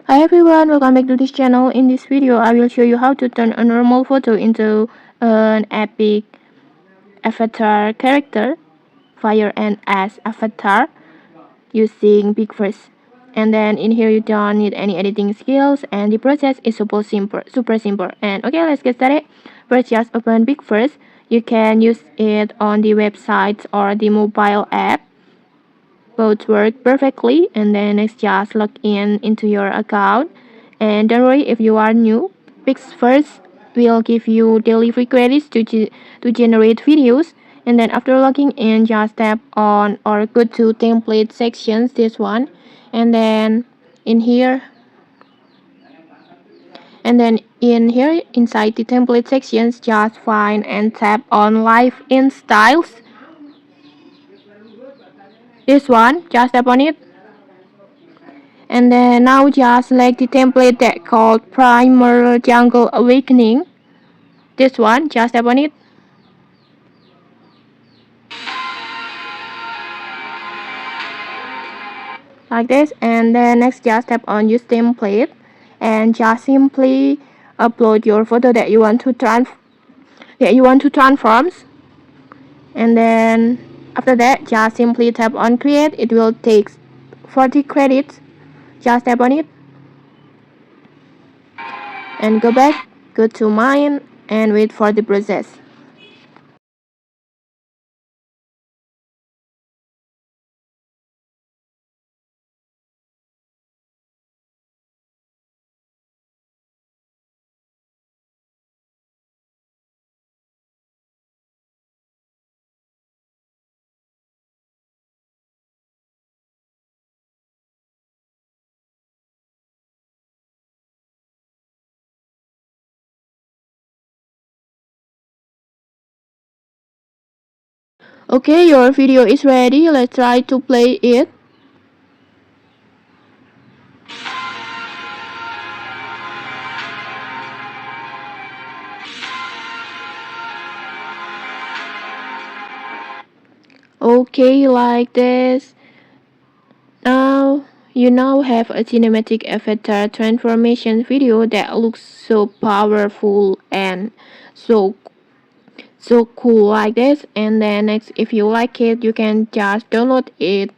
Hi everyone, welcome back to this channel. In this video, I will show you how to turn a normal photo into an epic avatar character via an as avatar using PixVerse. And then in here you don't need any editing skills and the process is super simple. And okay, let's get started. First, just open PixVerse. You can use it on the website or the mobile app. Both work perfectly, and then next just log in into your account. And don't worry if you are new, PixVerse will give you delivery credits to generate videos. And then after logging in, just tap on or go to template sections, this one. And then in here, and then in here inside the template sections, just find and tap on live in styles. This one, just tap on it. And then now just select the template that called Primer Jungle Awakening. This one, just tap on it. Like this. And then next just tap on use template. And just simply upload your photo that you want to transform. And then after that just simply tap on create. It will take 40 credits. Just tap on it. And go back, go to mine and wait for the process. Okay, your video is ready. Let's try to play it. Okay, like this. Now you now have a cinematic avatar transformation video that looks so powerful and so cool like this. And then next, if you like it, you can just download it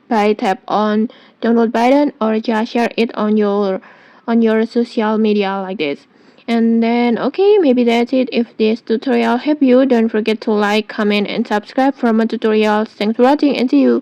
by tap on download button or just share it on your social media like this. And then okay, maybe that's it. If this tutorial helped you, don't forget to like, comment and subscribe for more tutorials. Thanks for watching and see you.